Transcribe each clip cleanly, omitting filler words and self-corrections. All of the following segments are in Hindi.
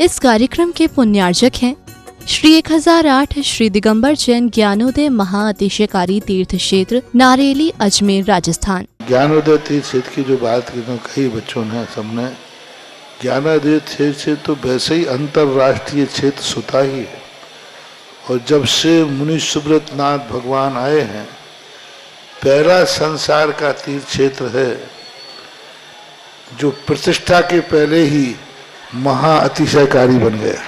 इस कार्यक्रम के पुण्यार्जक हैं श्री 1008 श्री दिगंबर जैन ज्ञानोदय महाअतिशयकारी तीर्थ क्षेत्र नारेली अजमेर राजस्थान। ज्ञानोदय तीर्थ क्षेत्र की जो बात की तो कई बच्चों ने सबने ज्ञानोदय क्षेत्र से तो वैसे ही अंतर्राष्ट्रीय क्षेत्र सुता ही है। और जब से मुनि सुब्रत नाथ भगवान आए हैं, पहला संसार का तीर्थ क्षेत्र है जो प्रतिष्ठा के पहले ही महाअतिशयकारी बन गया।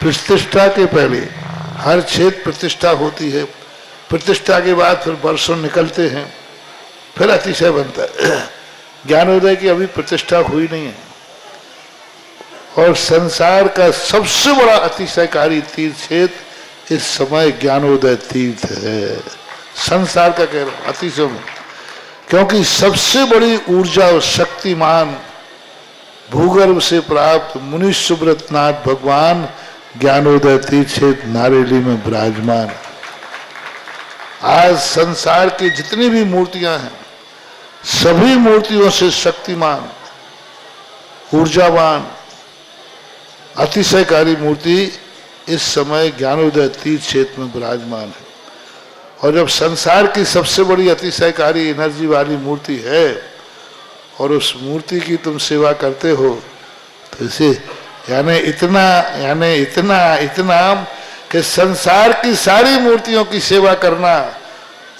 प्रतिष्ठा के पहले हर क्षेत्र प्रतिष्ठा होती है, प्रतिष्ठा के बाद फिर वर्षों निकलते हैं, फिर अतिशय बनता है। ज्ञानोदय की अभी प्रतिष्ठा हुई नहीं है और संसार का सबसे बड़ा अतिशयकारी तीर्थ क्षेत्र इस समय ज्ञानोदय तीर्थ है। संसार का कह रहा हूं अतिशय में, क्योंकि सबसे बड़ी ऊर्जा और शक्तिमान भूगर्भ से प्राप्त मुनि सुब्रत नाथ भगवान ज्ञानोदय तीर्थ क्षेत्र नारेली में विराजमान। आज संसार की जितनी भी मूर्तियां हैं, सभी मूर्तियों से शक्तिमान, ऊर्जावान, अतिशयकारी मूर्ति इस समय ज्ञानोदय तीर्थ क्षेत्र में विराजमान है। और जब संसार की सबसे बड़ी अतिशयकारी एनर्जी वाली मूर्ति है और उस मूर्ति की तुम सेवा करते हो, तो इसे यानी इतना कि संसार की सारी मूर्तियों की सेवा करना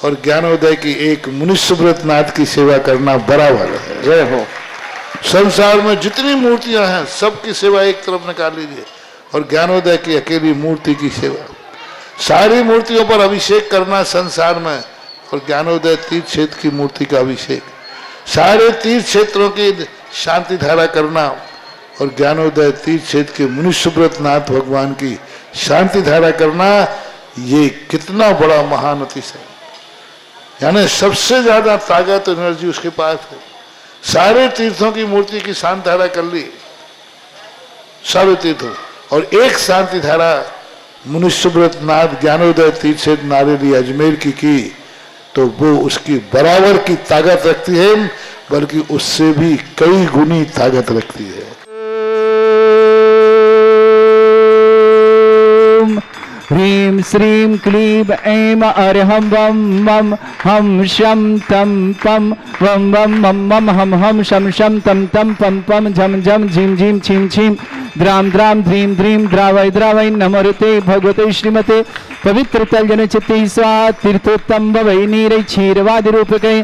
और ज्ञानोदय की एक मुनि सुब्रत नाथ की सेवा करना बराबर है। जय हो। संसार में जितनी मूर्तियां हैं सबकी सेवा एक तरफ निकाल लीजिए और ज्ञानोदय की अकेली मूर्ति की सेवा। सारी मूर्तियों पर अभिषेक करना संसार में और ज्ञानोदय तीर्थ क्षेत्र की मूर्ति का अभिषेक, सारे तीर्थ क्षेत्रों की शांति धारा करना और ज्ञानोदय तीर्थ क्षेत्र के मुनि सुब्रत नाथ भगवान की शांति धारा करना, ये कितना बड़ा महान अतिशय। यानी सबसे ज्यादा ताकत एनर्जी उसके पास है। सारे तीर्थों की मूर्ति की शांति धारा कर ली, सारे तीर्थों, और एक शांति धारा मुनि सुब्रत नाथ ज्ञानोदय तीर्थ क्षेत्र नारेली अजमेर की तो वो उसकी बराबर की ताकत रखती है, बल्कि उससे भी कई गुनी ताकत रखती है। ह्रीं श्रीं क्लीं ऐं अर्हं वं मं हम शं तं पं वं वं मं मं हम हम शं शं तं तं पं पं झं झं झीं झीं छीं छीं द्रां द्रां ध्रीं ध्रीं द्रावय द्रावय नमोते भगवते श्रीमते पवित्र तलजन चित्ते स्वाहा तीर्थोत्तम वै नीरै क्षीरवादि रूपके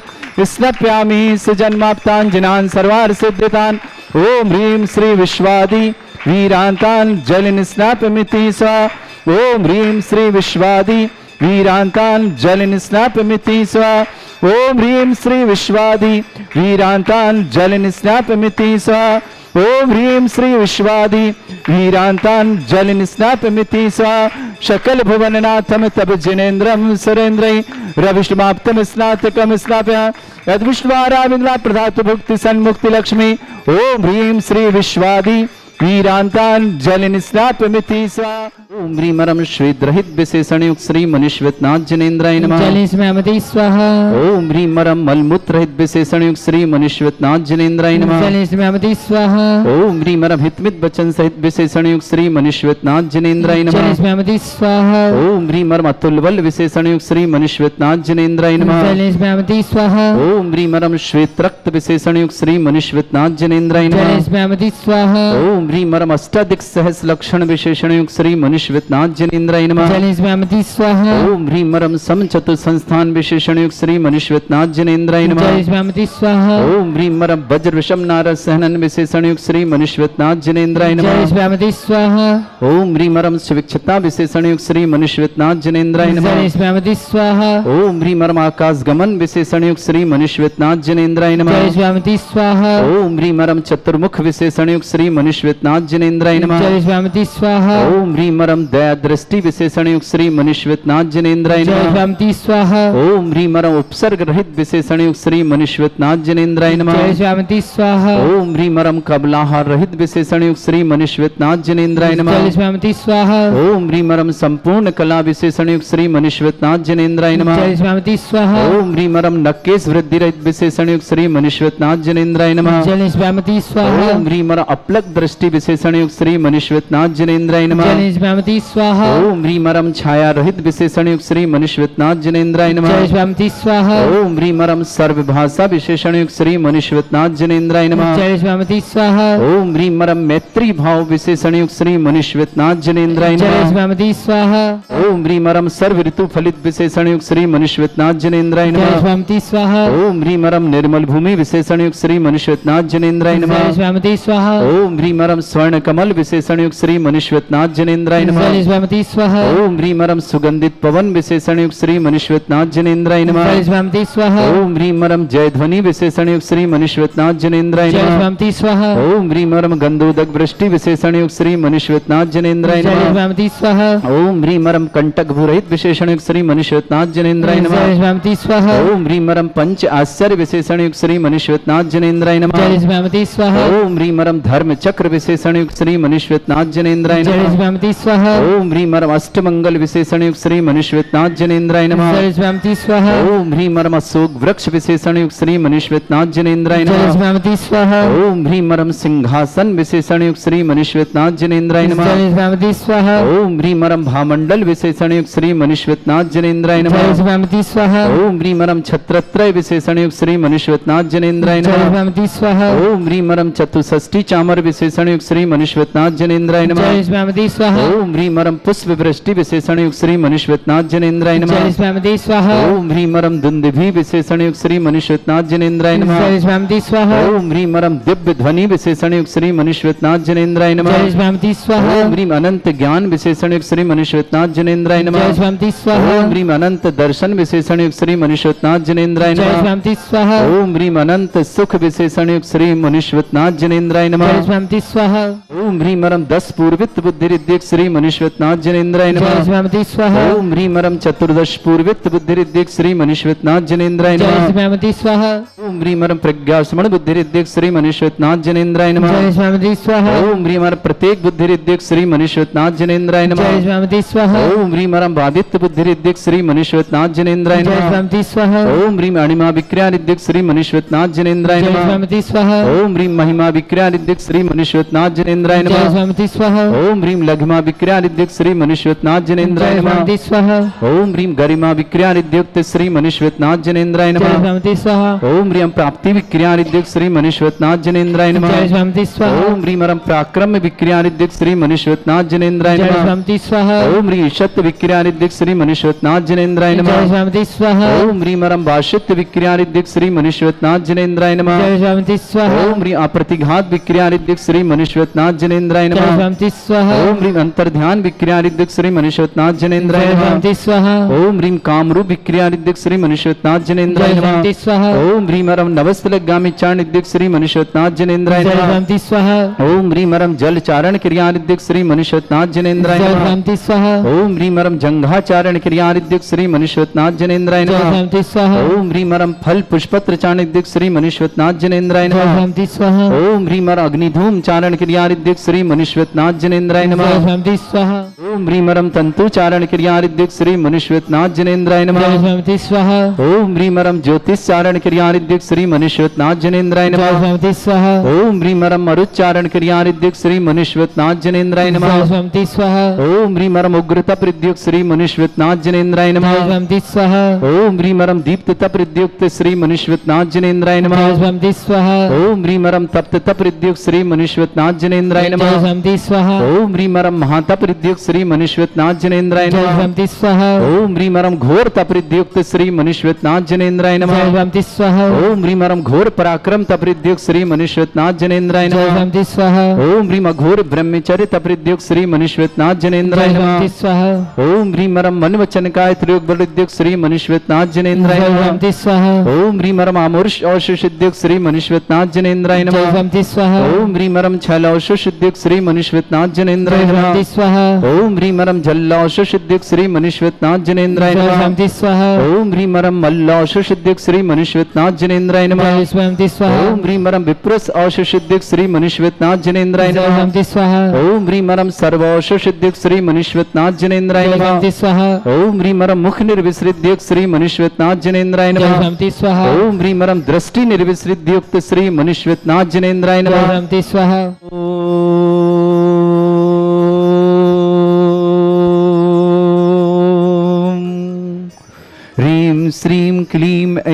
स्नप्यामि सुजन्माप्तान् सर्वार्थ सिद्धितान्। ओम ह्रीं श्री विश्वादि वीरान्तान् जलिन स्नापमिति स्वाहा। ओम ह्रीं श्री विश्वादि वीरान्तान् जलिन स्नापमिति स्वाहा। ओम ह्रीं श्री विश्वादि वीरान्तान् जलिन स्नापमिति स्वाहा। ओम ह्रीं श्री विश्वादि वीरान्तान् जलिन स्नापमिति स्वाहा। शकल भुवननाथम तब जिनेन्द्रम सुरेन्द्रै रविष्टमाप्तम स्नातकम स्नापया यद्विष्णुवाराविन्द्रा प्रधातु भुक्ति सन्मुक्ति लक्ष्मी। ओम ह्रीं श्री विश्वादि वीरान्तान् जलिन स्नापमिति स्वाहा। ओम ह्रीं मरम श्वेद्रहित विशेषण युक्त श्री मनीश्वतनाथ जिनेन्द्राय नमः। जलिस्मयमति स्वाहा। ओम ह्रीं मरम मलमूत्र रहित विशेषण युक्त श्री मनीश्वतनाथ जिनेन्द्राय नमः। जलिस्मयमति स्वाहा। ओम ह्रीं मरम हितमित वचन सहित विशेषण युक्त श्री मनीश्वतनाथ जिनेन्द्राय नमः। जलिस्मयमति स्वाहा। ओम ह्रीं मरम अतुल बल विशेषण युक्त श्री मनीश्वतनाथ जिनेन्द्राय नमः। जलिस्मयमति स्वाहा। ओम ह्रीं मरम श्वेत रक्त विशेषण युक्त श्री मनीश्वतनाथ जिनेन्द्राय नमः। जलिस्मयमति स्वाहा। ओम ह्रीं मरम अष्टाधिक सहस लक्षण विशेषण युक्त श्री मनीश्वतनाथ जिनेन्द्राय नमः। जलिस्मयमति स्वाहा। ओम ह्रीं मरम समचतुर संस्थान विशेषण युक्त श्री मनीश्वतनाथ जिनेन्द्राय नमः। जलिस्मयमति स्वाहा। ओम ह्रीं मरम वज्र विषम नारद सहनन विशेषण युक्त श्री मनीश्वतनाथ जिनेन्द्राय नमः। जलिस्मयमति स्वाहा। ओम ह्रीं मरम शिविक्षता विशेषण युक्त श्री मनीश्वतनाथ जिनेन्द्राय नमः। जलिस्मयमति स्वाहा। ओम ह्रीं मरम आकाश गमन विशेषण युक्त श्री मनीश्वतनाथ जिनेन्द्राय नमः। जलिस्मयमति स्वाहा। ओम ह्रीं मरम चतुर्मुख विशेषण युक्त श्री मनीश्वतनाथ जिनेन्द्राय नमः। जलिस्मयमति स्वाहा। ओम ह्रीं मरम दया दृष्टि विशेषण युक्त श्री मनीश्वतनाथ जिनेन्द्राय नमः। जलिस्मयमति स्वाहा। ओम ह्रीं मरम उपसर्ग रहित विशेषण युक्त श्री मनीश्वतनाथ जिनेन्द्राय नमः। जलिस्मयमति स्वाहा। ओम ह्रीं मरम कबलाहार रहित विशेषण युक्त श्री मनीश्वतनाथ जिनेन्द्राय नमः। जलिस्मयमति स्वाहा। ओम ह्रीं मरम संपूर्ण कला विशेषण युक्त श्री मनीश्वतनाथ जिनेन्द्राय नमः। जलिस्मयमति स्वाहा। ओम ह्रीं मरम नक्केश वृद्धि रहित विशेषण युक्त श्री मनीश्वतनाथ जिनेन्द्राय नमः। जलिस्मयमति स्वाहा। ओम ह्रीं मरम अपलक दृष्टि वृष्टि विशेषण युक्त श्री मनुष्यनाथ जनेन्द्राय नमः। जय निष्पामति स्वाहा। ओम ह्रीं मरम छाया रहित विशेषण युक्त श्री मनुष्यनाथ जनेन्द्राय नमः। जय निष्पामति स्वाहा। ओम ह्रीं मरम सर्वभाषा विशेषण युक्त श्री मनुष्यनाथ जनेन्द्राय नमः। जय निष्पामति स्वाहा। ओम ह्रीं मरम मैत्री भाव विशेषण युक्त श्री मनुष्यनाथ जनेन्द्राय जय नमः। निष्पामति स्वाहा। ओम ह्रीं मरम सर्व ऋतु फलित विशेषण युक्त श्री मनुष्यनाथ जनेन्द्राय जय नमः। निष्पामति स्वाहा। ओम ह्रीं मरम निर्मल भूमि विशेषण युक्त श्री मनुष्यनाथ जनेन्द्राय जय नमः। निष्पामति स्वाहा। ओम ह्रीं मरम स्वर्ण कमल विशेषण युक्त श्री मनुष्यनाथ जनेन्द्राय जय नमः। निष्पामति स्वाहा। ओम ह्रीं मरम सुगंधित पवन विशेषण युक्त श्री मनुष्यनाथ जनेन्द्राय जय नमः। निष्पामति स्वाहा। ओम ह्रीं मरम जय ध्वनि विशेषण युक्त श्री मनुष्यनाथ जनेन्द्राय जय नमः। निष्पामति स्वाहा। ओम ह्रीं मरम गंधोदक वृष्टि विशेषण युक्त श्री मनुष्यनाथ जनेन्द्राय जय नमः। निष्पामति स्वाहा। ओम ह्रीं मरम कंटक भूरहित विशेषण युक्त श्री मनुष्यनाथ जनेन्द्राय जय नमः। निष्पामति स्वाहा। ओम ह्रीं मरम पंच आश्चर्य विशेषण युक्त श्री मनुष्यनाथ जनेन्द्राय जय नमः। निष्पामति स्वाहा। ओम ह्रीं मरम धर्म चक्र विशेषण युक्त श्री मनुष्यनाथ जनेन्द्राय जय नमः। निष्पामति स्वाहा। ओम ह्रीं मरम अष्टमंगल विशेषण युक्त श्री मनुष्यनाथ जनेन्द्राय नमः। जय निष्पामति स्वाहा। ओम ह्रीं मरम अशोक वृक्ष विशेषण युक्त श्री मनुष्यनाथ जनेन्द्राय जय नमः। निष्पामति स्वाहा। ओम ह्रीं मरम सिंहासन विशेषण युक्त श्री मनुष्यनाथ जनेन्द्राय जय नमः। निष्पामति स्वाहा। ओम ह्रीं मरम भामंडल विशेषण युक्त श्री मनुष्यनाथ जनेन्द्राय जय नमः। निष्पामति स्वाहा। ओम ह्रीं मरम छत्रत्रय विशेषण युक्त श्री मनुष्यनाथ जनेन्द्राय जय नमः। निष्पामति स्वाहा। ओम ह्रीं मरम चतुष्षष्टि चामर विशेषण युक्त श्री मनुष्यनाथ जनेन्द्राय जय नमः। निष्पामति स्वाहा। ओम ह्रीं मरम पुष्प वृष्टि विशेषण युक्त श्री मनुष्यनाथ जनेन्द्राय जय नमः। निष्पामति स्वाहा। ओम ह्रीं मरम दुंदुभि विशेषण युक्त श्री मनुष्यनाथ जनेन्द्राय जय नमः। निष्पामति स्वाहा। ओम ह्रीं मरम दिव्य ध्वनि विशेषण युक्त श्री मनुष्यनाथ जनेन्द्राय जय नमः। निष्पामति स्वाहा। ओम ह्रीं अनंत ज्ञान विशेषण युक्त श्री मनुष्यनाथ जनेन्द्राय जय नमः। निष्पामति स्वाहा। ओम ह्रीं अनंत दर्शन विशेषण युक्त श्री मनुष्यनाथ जनेन्द्राय जय नमः। निष्पामति स्वाहा। ओम ह्रीं अनंत सुख विशेषण युक्त श्री मनुष्यनाथ जनेन्द्राय जय नमः। निष्पामति स्वाहा। ओम ह्रीं मरम 10 पूर्वित बुद्धिरिद्धिक श्री मनुष्यनाथ जनेन्द्राय जय नमः। निष्पामति स्वाहा। ओम ह्रीं मरम 14 पूर्वित बुद्धिरिद्धिक श्री मनुष्यनाथ जनेन्द्राय जय नमः। निष्पामति स्वाहा। ओम ह्रीं मरम प्रज्ञास्मरण बुद्धिरिद्धिक श्री मनुष्यनाथ जनेन्द्राय जय नमः। निष्पामति स्वाहा। ओम ह्रीं मरम प्रत्येक बुद्धिरिद्धिक श्री मनुष्यनाथ जनेन्द्राय जय नमः। निष्पामति स्वाहा। ओम ह्रीं मरम बादित्य बुद्धिरिद्धिक श्री मनुष्यनाथ जनेन्द्राय जय नमः। निष्पामति स्वाहा। ओम ह्रीं अणिमा विक्रियारिद्धिक श्री मनुष्यनाथ जनेन्द्राय जय नमः। निष्पामति स्वाहा। ओम ह्रीं महिमा विक्रियारिद्धिक श्री मनुष्यनाथ जनेन्द्राय जय नमः। निष्पामति स्वाहा। ओम ह्रीं लघिमा विक्रियारिद्धिक श्री मनुष्यनाथ जनेन्द्राय जय नमः। निष्पामति स्वाहा। ओम ह्रीं गरिमा विक्रियारिद्युक्त श्री मनुष्यनाथ जनेन्द्राय जय नमः। निष्पामति स्वाहा। ओम ह्रीं प्राप्ति विक्रियारिद्युक्त श्री मनुष्यनाथ जनेन्द्राय नमः। जय निष्पामति स्वाहा। ओम ह्रीं पराक्रम विक्रियारिद्युक्त श्री मनुष्यनाथ जनेन्द्राय जय नमः। निष्पामति स्वाहा। ओम ह्रीं ईशत विक्रियारिद्युक्त श्री मनुष्यनाथ जनेन्द्राय जय नमः। निष्पामति स्वाहा। ओम ह्रीं वाशित्य विक्रियारिद्युक्त श्री मनुष्यनाथ जनेन्द्राय नमः। जय निष्पामति स्वाहा। ओम ह्रीं अप्रतिघात विक्रियारिद्युक्त श्री मनुष्यनाथ जनेन्द्राय जय नमः। निष्पामति स्वाहा। ओम ह्रीं अंतर्ध्यान विक्रियारिद्युक्त श्री मनुष्यनाथ जनेन्द्राय जय नमः। निष्पामति स्वाहा। ओम ह्रीं कामरूप विक्रियारिद्युक्त श्री मनुष्यनाथ जनेन्द्राय जय नमः। निष्पामति स्वाहा। ओम ह्रीं नवस्तलगामी चारण श्री मनुष्यनाथ जनेन्द्राय जय नमः। निष्पामति स्वाहा। ओम ह्रीं जल चारण क्रियारिद्युक्त श्री मनुष्यनाथ जनेन्द्राय जय नमः। निष्पामति स्वाहा। ओम ह्रीं जंघाचारण क्रियारिद्युक्त श्री मनुष्यनाथ जनेन्द्राय जय नमः। निष्पामति स्वाहा। ओम ह्रीं फल पुष्पत्र चारणिद्युक्त श्री मनुष्यनाथ जनेन्द्राय जय नमः। निष्पामति स्वाहा। ओम ह्रीं अग्निधूम चारण क्रियारिद्युक्त श्री मनुष्यनाथ जनेन्द्राय जय नमः। निष्पामति स्वाहा। ओम ह्रीं तंतु चारण क्रियारिद्युक्त श्री मनुष्यनाथ जनेन्द्राय जय नमः। निष्पामति स्वाहा। ओम ह्रीं ज्योतिष चारण क्रियारिद्युक्त श्री मनुष्यनाथ जनेन्द्राय जय नमः। निष्पामति स्वाहा। ओम ह्रीं मरुच्चारण क्रियारिद्युक्त श्री मनुष्यनाथ जनेन्द्राय जय नमः। निष्पामति स्वाहा। ओम ह्रीं उग्र तपरिद्युक्त श्री मनुष्यनाथ जनेन्द्राय जय नमः। निष्पामति स्वाहा। ओम ह्रीं दीप्त तपरिद्युक्त श्री मनुष्यनाथ जनेन्द्राय जय नमः। निष्पामति स्वाहा। ओम ह्रीं तप्त तपरिद्युक्त श्री मनुष्यनाथ जनेन्द्राय जय नमः। निष्पामति स्वाहा। ओम ह्रीं महातपरिद्युक्त श्री मनुष्यनाथ जनेन्द्राय जय नमः। निष्पामति स्वाहा। ओम ह्रीं घोर तपरिद्युक्त श्री मनुष्यनाथ जनेन्द्राय जय नमः। निष्पामति स्वाहा। ओम ह्रीं घोर पराक्रम तपरिद्युक्त श्री मनुष्यनाथ जनेन्द्राय जय नमः। निष्पामति स्वाहा। ओम ह्रीं घोर ब्रह्मचर्य तपरिद्युक्त श्री मनुष्यनाथ जनेन्द्राय जय नमः। निष्पामति स्वाहा। ओम ह्रीं मन वचनकाय त्रियोग बलिद्युक्त श्री मनुष्यनाथ जनेन्द्राय जय नमः। निष्पामति स्वाहा। ओम ह्रीं आमुष औषुषिद्युक्त श्री मनुष्यनाथ जनेन्द्राय जय नमः। निष्पामति स्वाहा। ओम ह्रीं छलौषुषिद्युक्त श्री मनुष्यनाथ जनेन्द्राय जय नमः। निष्पामति स्वाहा। ओम ह्रीं जल्लौषुषिद्युक्त श्री मनुष्यनाथ जनेन्द्राय जय नमः। निष्पामति स्वाहा। ओम ह्रीं मल्लौषुषिद्युक्त श्री मनुष्यनाथ जनेन्द्राय जय नमः। निष्पामति स्वाहा। ओम ह्रीं विप्रस औषुषिद्युक्त श्री मनुष्यनाथ जनेन्द्राय जय नमः। निष्पामति स्वाहा। ओम ह्रीं सर्वौषुषिद्युक्त श्री मनुष्यनाथ जनेन्द्राय जय नमः। निष्पामति स्वाहा। ओम ह्रीं मुख निर्विसृद्युक्त श्री मनुष्यनाथ जनेन्द्राय जय नमः। निष्पामति स्वाहा। ओम ह्रीं दृष्टि निर्विसृद्युक्त श्री मनुष्यनाथ जनेन्द्राय जय नमः। निष्पामति स्वाहा। ओम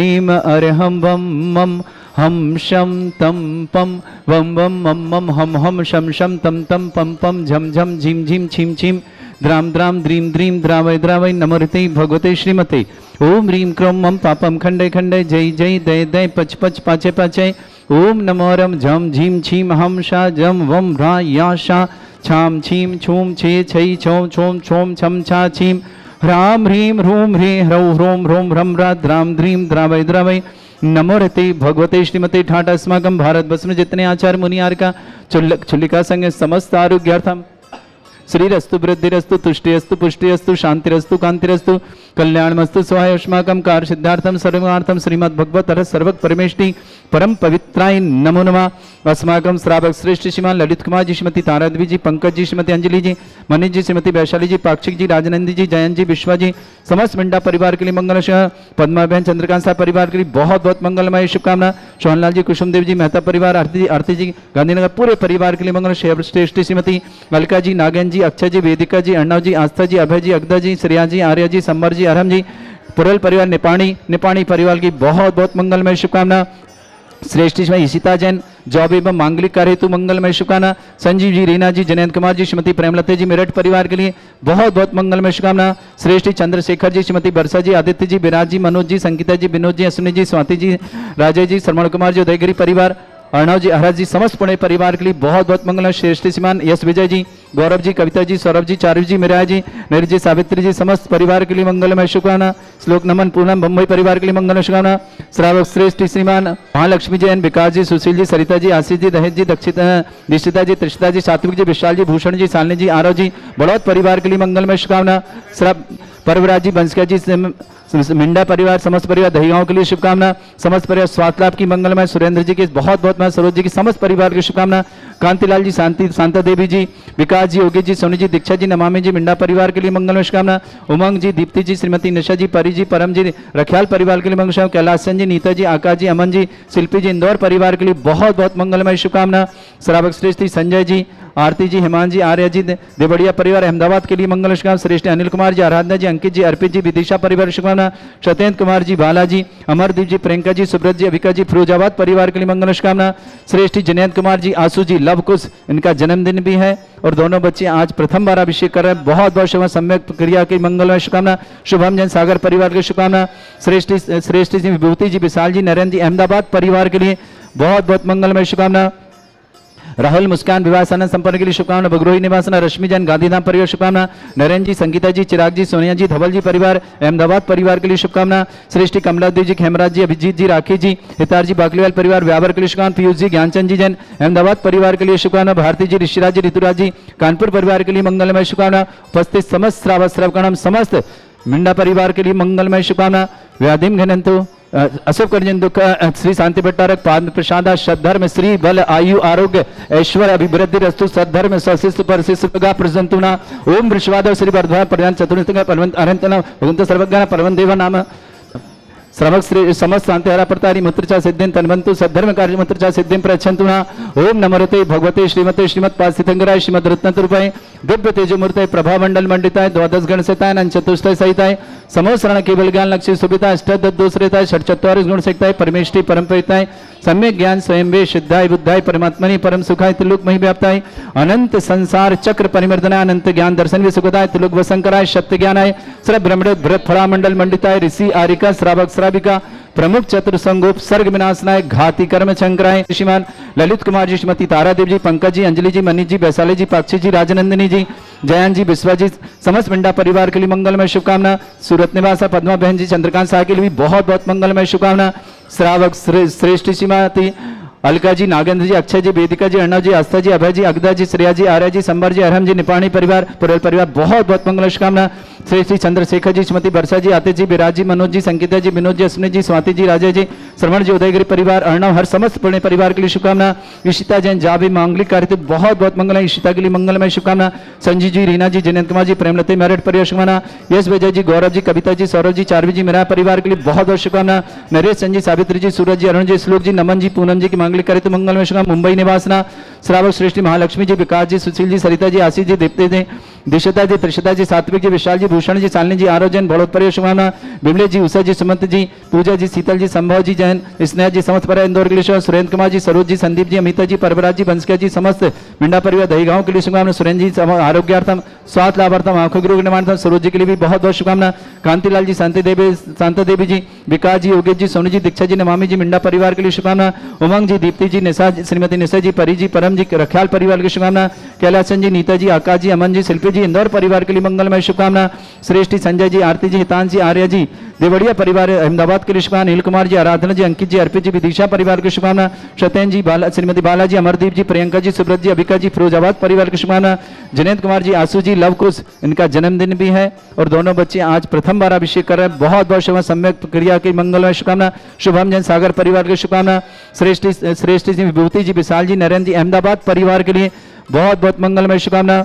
भ्रीम अर्हं वं मम हम शम तम पम वम वम मम मम हम शम शम तम तम पम पम झम झम झिम झिम छिम छिम द्राम द्राम द्रीम द्रीम द्रावय द्रावय नमोते भगवते श्रीमते ओम ह्रीं क्रों मम पापम खंडे खंडे जय जय दय दय पच पच पाचे पाचे ओम नमोरम झम झीम छीम हम शा जम वम ह्रा या शा छाम छीम छूम छे छै छौं छोम छोम छम छा छीम ह्राम ह्रीं ह्रूम ह्री ह्रौ ह्रोम ह्रोम ह्रम रा द्राम द्रीम द्रावय द्रावय नमो रते भगवते श्रीमते ठाट अस्माकं भारत वर्ष में जितने आचार्य मुनियार का चुल्लिका संग समस्त आरोग्यार्थम श्रीरस्तु वृद्धिरस्तु तुष्टिरस्तु पुष्टिरस्तु शांतिरस्तु कांतिरस्तु कल्याणमस्तु स्वाय अस्माकं कार्य सिद्धार्थम सर्वार्थम श्रीमद् भगवत अरहत सर्वक परमेष्टि परम पवित्राय नमो नमः। अस्माकं श्रावक श्रेष्ठ श्रीमान ललित कुमार जी, श्रीमती तारादेवी जी, पंकज जी, श्रीमती अंजलि जी, मनीष जी, श्रीमती वैशाली जी, पाक्षिक जी, राजनंदी जी, जयंत जी, विश्वा जी, समस्त मिंडा परिवार के लिए मंगल। पद्मा बहन, चंद्रकांत साहब परिवार के लिए बहुत बहुत मंगलमय शुभकामना। सोहनलाल जी, कुसुमदेव जी, मेहता परिवार, आरती जी, गांधीनगर पूरे परिवार के लिए मंगल। श्रेष्ठ श्रीमती अलका जी, नागेन जी, अक्षय जी, वेदिका जी, अर्णव जी, आस्था जी, अभय जी, अगदा जी, श्रेया जी, आर्य जी, संबर जी, अरहम जी, पुरल परिवार, निपाणी परिवार की बहुत बहुत मंगलमय शुभकामना। श्रेष्ठ श्रीमती ईशिता जैन, जॉब एवं मांगलिक कार्य हेतु मंगलमय शुभकामना। संजीव जी, रीना जी, जयंत कुमार जी, श्रीमती प्रेमलता जी, मेरठ परिवार के लिए बहुत बहुत मंगलमय शुभकामना। श्रेष्ठ चंद्रशेखर जी, श्रीमती बरसा जी, आदित्य जी, विराज जी, मनोज जी, संगीता जी, विनोद जी, अश्विनी जी, स्वाति जी, राजय जी, श्रवण कुमार जी, उदयगिरी परिवार, अर्णव जी, अहराज जी, समस्त पुणे परिवार के लिए बहुत बहुत मंगल। श्रेष्ठ श्रीमान यश विजय जी, गौरव जी, कविता जी, सौरभ जी, चारू जी, मिराज जी, नरी जी, सावित्री जी, समस्त परिवार के लिए मंगलमय शुभकामना। श्लोक नमन पूर्णम बम्बई परिवार के लिए मंगल शुभकामना। श्रावक श्रेष्ठ श्रीमान महालक्ष्मी जैन, विकास जी, सुशील जी, सरिता जी, आशीष जी, दहेज जी, दीक्षिता जी, त्रिषिता जी, सात्विक जी, विशाल जी, भूषण जी, शालिनी जी, आरव जी, बड़ौत परिवार के लिए मंगलमय शुभकामना। परवराज जी, बंसका जी, मिंडा परिवार, समस्त परिवार दहीगांव के लिए शुभकामना। समस्त परिवार स्वास्थ्य लाभ की मंगलमय। सुरेंद्र जी की बहुत बहुत मैं सरोज जी की समस्त परिवार की शुभकामना। कांतिलाल जी, शांता देवी जी, विकास जी, योगी जी, सोनी जी, दीक्षा जी, नमामि जी, मिंडा परिवार के लिए मंगलमय शुभकामना। उमंग जी, दीप्ति जी, श्रीमती निशा जी, परी जी, परम जी, रखियाल परिवार के लिए मंगल। कैलाशन जी, नीता जी, आकाश जी, अमन जी, शिल्पी जी, इंदौर परिवार के लिए बहुत बहुत मंगलमय शुभकामना। श्रावक श्रेष्ठ संजय जी, आरती जी, हेमान जी, आर्य जी, देवड़िया परिवार अहमदाबाद के लिए मंगल शुभकामना। श्रेष्ठ अनिल कुमार जी, आराधना जी, अंकित जी, अर्पित जी, विदिशा परिवार शुभकामना। सत्येंद्र कुमार जी, बालाजी, अमरदीप जी, प्रियंका जी, सुब्रत जी, अविका जी, फिरोजाबाद परिवार के लिए मंगल शुभकामना। श्रेष्ठ जनयंत कुमार जी, आशु जी, लव कुश, इनका जन्मदिन भी है और दोनों बच्चे आज प्रथम बार अभिषेक कर रहे हैं। बहुत बहुत शुभ सम्यक क्रिया की मंगलमय शुभकामना। शुभम जैन सागर परिवार की शुभकामना। श्रेष्ठ जी, विभूति जी, विशाल जी, नरेंद्र जी, अहमदाबाद परिवार के लिए बहुत बहुत मंगलमय शुभकामना। राहुल मुस्कान विवाह सानंद संपन्न के लिए शुभकामना। बगरोही निवासना रश्मि जैन, गांधीधाम परिवार शुभकामना। नरेंद्र जी, संगीता जी, चिराग जी, सोनिया जी, धवल जी परिवार अहमदाबाद परिवार के लिए शुभकामना। श्रेष्ठी कमलादेव जी, हेमराज जी, अभिजीत जी, राखी जी, हितार जी, बाकलीवाल परिवार व्यावर के लिए शुभकामना। पीयूष जी, ज्ञानचंद जी जैन अहमदाबाद परिवार के लिए शुभकामना। भारती जी, ऋषिराज जी, ऋतुराज जी, कानपुर परिवार के लिए मंगलमय शुभकामना। उपस्थित समस्त श्रावकगण समस्त मिंडा परिवार के लिए मंगलमय शुभकामना। व्याधिम घनंतु अशोक कर्जन दुख श्री शांति भट्टारक पाद प्रसादा सद्धर्म श्री बल आयु आरोग्य ऐश्वर्य अभिवृद्धि रस्तु सद्धर्म सशिष्ट परशिष्टगा प्रजंतुना ओम वृषवाद श्री वर्धवा प्रधान चतुर्थ परवंत अरंतना भगवंत सर्वज्ञ परवन देव नाम श्रवक श्री समस्त शांति हरा प्रतारी मुत्रचा सिद्धिं तन्वंतु सद्धर्म कार्य मुत्रचा सिद्धिं प्रच्छन्तुना ओम नमोते भगवते श्रीमते श्रीमद पासितंगराय श्रीमद रत्नतुर्पय दिव्य तेजमूर्तय प्रभा मंडल मंडिताय द्वादश गण सहिताय नन चतुष्टय सहिताय समोसरण केवल ज्ञान लक्ष्य सुविता अष्टद दूसरेताय षट चत्वारिश गुण सहिताय परमेष्टि परमपिताय सम्यक ज्ञान स्वयं वे सिद्धाय बुद्धाय परमात्मनि परम सुखाय त्रिलोक मही व्याप्ताय अनंत संसार चक्र परिमर्दनाय अनंत ज्ञान दर्शन भी सुखदाय त्रिलोक वसंकराय सत्य ज्ञानाय श्र ब्रह्मण फला मंडल मंडिताय ऋषि आरिका श्रावक श्राविका प्रमुख चतुर संगोप सर्ग विनाशनाय घाती कर्म शंकराय श्रीमान ललित कुमार जी, श्रीमती तारादेव जी, पंकज जी, अंजलि जी, मनीष जी, वैशाली जी, पाक्षी जी, राजनंदिनी जी, जयंत जी, विश्वा जी, समस्त मिंडा परिवार के लिए मंगलमय शुभकामना। सूरत निवासा पद्मा बहन जी, चंद्रकांत साह के लिए भी बहुत बहुत मंगलमय शुभकामना। श्रावक श्रेष्ठ श्रीमती अलका जी, नागेंद्र जी, अक्षय जी, वेदिका जी, अर्णव जी, आस्था जी, अभय जी, अगदा जी, श्रेया जी, आर्य जी, संबर जी, अरहम जी, निपाणी परिवार पुरल परिवार बहुत बहुत मंगल शुभकामना। श्री श्री चंद्रशेखर जी, श्रीमती बरसा जी, आतिश जी, विराज जी, मनोज जी, संगीता जी, विनोद जी, अश्विनी जी, स्वाति जी, राजय जी, श्रवण जी, उदयगिरी परिवार अर्णव हर समस्त पुणे परिवार के लिए शुभकामना। ईशिता जैन जावी मांगलिक कार्य बहुत बहुत मंगल है, ईशिता के लिए मंगलमय शुभकामना। संजीव जी, रीना जी, जयंत कुमार जी, प्रेमलता मेरठ परिवार शुभकामना। यश विजय जी, गौरव जी, कविता जी, सौरभ जी, चारवी जी, मेरा परिवार के लिए बहुत बहुत शुभकामना। नरेश संजी, सावित्री जी, सूरज जी, अरुण जी, श्लोक जी, नमन जी, पूनम जी की मांगलिक कार्य मंगलमय शुभकामना। मुंबई निवासना श्रावक श्रेष्ठी महालक्ष्मी जी, विकास जी, सुशील जी, सरिता जी, आशीष जी, दीप्ति जी, दिशता जी, त्रिशता जी, सात्विक जी, विशाल जी, भूषण जी, शालिनी जी, आरोह जैन, बड़ोत्तरी शुभकामना, बिमले जी, उषा जी, सुमंत जी, पूजा जी, शीतल जी, संभव जी जैन, स्नेह जी, समस्त पर इंदौर के लिए, सुरेंद्र कुमार जी, सरोज जी, संदीप जी, अमिता जी, परवराज जी, बंसकिया जी, समस्त मिंडा परिवार दही गांव के लिए शुभकामना, सुरेंद्र जी आरोग्यार्थम, स्वास्थ्य लाभार्थम, आंखों के रोग निवारणार्थम, सरोज जी के लिए भी बहुत बहुत शुभकामना, कांतिलाल जी, शांता देवी जी, विकास जी, योगेश जी, सोनू जी, दीक्षा जी, नमामि जी, मिंडा परिवार के लिए शुभकामना, उमंग जी, दीप्ति जी, निशा जी, श्रीमती निशा जी, परी जी, परम जी, रख्याल परिवार की शुभकामना, कैलासन जी, नीता जी, आकाश जी, अमन जी, शिल्पी जी, इंदौर परिवार के लिए मंगलमय शुभकामना, श्रेष्ठी, संजय जी, आरती जी, हितांश जी, आर्य जी, देवड़िया परिवार अहमदाबाद के लिए शुभकामना, नील कुमार जी, आराधना जी, अंकित जी, अर्पित जी, विदिशा परिवार की शुभकामना, सत्यन जी, श्रीमती बाला जी, अमरदीप जी, प्रियंका जी, सुब्रत जी, अभिका जी, फिरोजाबाद परिवार की शुभकामना, जनेन्द्र कुमार जी, आशु जी, लव कुश, इनका जन्मदिन भी है और दोनों बच्चे आज प्रथम बार अभिषेक कर रहे हैं। बहुत बहुत शुभ सम्यक क्रिया की मंगलमय शुभकामना, शुभम जैन सागर परिवार की शुभकामना, श्रेष्ठी जी, विभूति जी, विशाल जी, नरेंद्र जी, अहमदाबाद परिवार के लिए बहुत बहुत मंगलमय शुभकामना,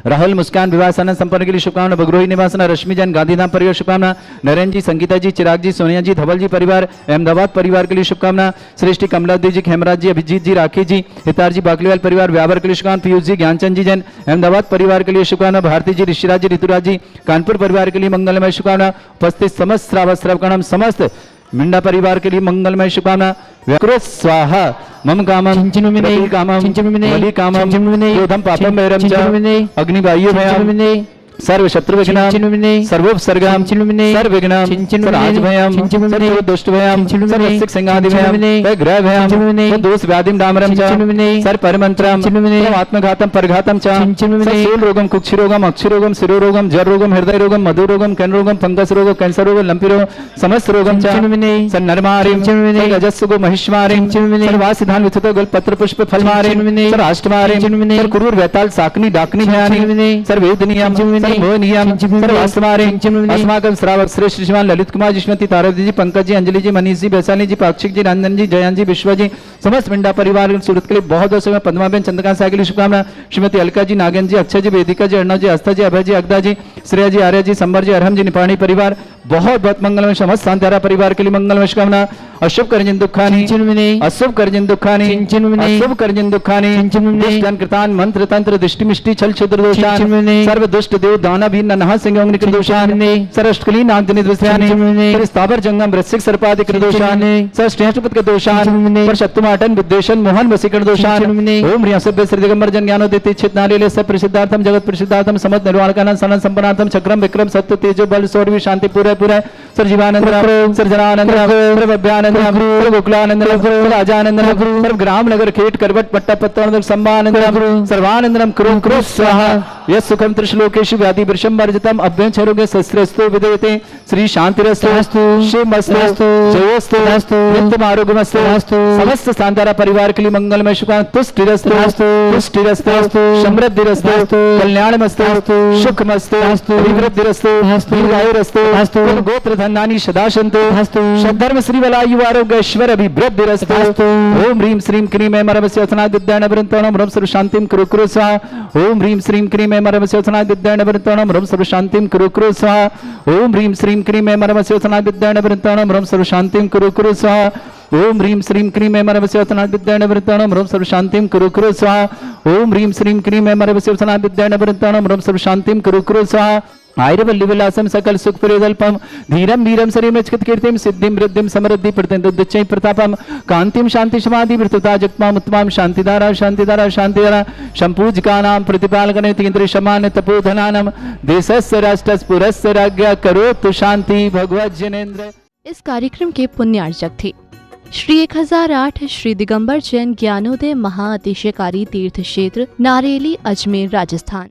राहुल मुस्कान विवाह सानंद संपन्न के लिए शुभकामना, बगरोही निवासना, रश्मि जैन, गांधीधाम परिवार शुभकामना, नरेंद्र जी, संगीता जी, चिराग जी, सोनिया जी, धवल जी परिवार अहमदाबाद परिवार के लिए शुभकामना, श्रेष्ठी कमलादेव जी, हेमराज जी, अभिजीत जी, राखी जी, हितार जी, बाकलीवाल परिवार व्यावर के लिए शुभकामना, पीयूष जी, ज्ञानचंद जी जैन अहमदाबाद परिवार के लिए शुभकामना, भारती जी, ऋषिराज जी, ऋतुराज जी, कानपुर परिवार के लिए मंगलमय शुभकामना, उपस्थित समस्त श्रावक समस्त मिंडा परिवार के लिए मंगलमय शुभकामना, व्याकृत स्वाहा मम कामम कामम बलि कामम क्रोधम पापम वैरम च अग्निवायु भयम सर्व शत्रु विघ्नम सर्वोपसर्गम सर्वविघ्नम सर्वराज भयम सर्वदुष्ट भयम सर्वसिक संगादि भयम ग्रह भयम दोष व्याधिम डामरम च सर्व परमंत्रम आत्मघातम परघातम च स्थूल रोगम कुक्षि रोगम अक्षि रोगम शिरो रोगम जर रोगम हृदय रोगम मधु रोगम कैन रोगम फंगस रोगम कैंसर रोगम लंपी रोगम समस्त रोगम च नरमारिम रजस्सुगो महिष्मारिम सर्वासिधान विथुतो गल पत्र पुष्प फलमारिम सर्वाष्टमारिम कुरूर वैताल साकनी डाकनी भयानी सर्वेदनियम अस्माकं श्रावक श्रेष्ठ श्रीमान ललित कुमार जी, श्रीमती तारवी जी, पंकज जी, अंजलि जी, मनीष जी, वैशाली जी, पाक्षिक जी, रंजन जी, जयंत जी, विश्व जी, समस्त मिंडा परिवार सूरत के लिए बहुत बहुत समय, पद्माबेन चंद्रकांत साय के लिए शुभकामना, श्रीमती अलका जी, नागेंद्र जी, अक्षय जी, वेदिका जी, अर्णव जी, आस्था जी, अभय जी, अगदा जी, श्रेया जी, आर्य जी, संबर जी, अरहम जी, निपाणी परिवार बहुत बहुत मंगलमय, समस्त शांतारा परिवार के लिए मंगलमय शुभकामना, अशुभ करजन दुखानी अशुभ करजन दुखानी अशुभ करजन दुखानी दुष्टन कृतान मंत्र तंत्र दृष्टि मिष्टि छल छुद्र दोषान सर्व दुष्ट देव दाना भी नहा सिंह अग्नि कृदोषान सरष्टकली नागजनित विषयानि स्थावर जंगम वृश्चिक सर्पादि कृदोषान सरष्टेष्टपद कृदोषान परशत्तुमाटन विद्वेषण मोहन वसीकरण दोषान ओम ह्रीं सभ्य श्री दिगंबर जन ज्ञानोदित चित नालीले सब प्रसिद्धार्थम जगत प्रसिद्धार्थम समस्त निर्वाणकानंद सनन संपन्नार्थम चक्रम विक्रम सत्य तेजो बल शौर्य शांति पूरा पूरा सर जीवानंद सर जनानंद सर भव्यानंद सर गोकुलानंद सर राजानंद सर ग्राम नगर खेट करवट पट्टा पत्तन संभानंद सर्वानंदम कुरु कुरु स्वाहा यस सुखम त्रिश्लोकेषु व्याधि वृषम वर्जितम अभ्यंचरोगे शस्त्रस्तु विदेयते श्री शांतिरस्तु शिवमस्तु जयोस्तु नित्यम आरोग्यमस्तु समस्त शांतारा परिवार के लिए मंगलमय शुभकामना तुष्टिरस्तु पुष्टिरस्तु समृद्धिरस्तु कल्याणमस्तु सुखमस्तु अभिवृद्धिरस्तु दीर्घायुरस्तु गोत्र धनानि सदा सन्तु सद्धर्म श्री वलायु आरोग्य ऐश्वर्य अभिवृद्धिरस्तु ओम ह्रीं श्रीं क्रीं ऐं मरवस्य वचनात् विद्यान वृन्तोणं ह्रं सर्व शांतिं कुरु कुरु स्वाहा ओम ह्रीं श्रीं क्रीं ऐं मरवस्य वचनात् विद्यान वृन्तोणं ह्रं सर्व शांतिं कुरु कुरु स्वाहा ओम ह्रीं श्रीं क्रीं ऐं मरवस्य वचनात् विद्यान वृन्तोणं ह्रं सर्व शांतिं कुरु कुरु स्वाहा ओम ह्रीं श्रीं क्रीं ऐं मरवस्य वचनात् विद्यान वृन्तोणं ह्रं सर्व शांतिं कुरु कुरु स्वाहा ओम ह्रीं श्रीं क्रीं ऐं मरवस्य वचनात् विद्यान वृन्तोणं ह्रं सर्व शांतिं कुरु कुरु स्वाहा आयुर्वल्ली विलासम सकल सुख प्रियदल्पम धीरम वीरम शरीरमचकृत कीर्तिम सिद्धिम वृद्धिम समृद्धि प्रतिदुच्चै प्रतापम कांतिम शांति समाधि वृतता जगमाम उत्तमाम शांतिधारा शांतिधारा शांतिधारा संपूजकानां प्रतिपालकने तीन्द्र समान तपोधनानम देशस्य राष्ट्रस्य पुरस्य राज्ञा करोतु शांति भगवत जनेन्द्र। इस कार्यक्रम के पुण्यार्चक थे श्री 1008 श्री दिगंबर जैन ज्ञानोदय महाअतिशयकारी तीर्थ क्षेत्र नारेली, अजमेर, राजस्थान।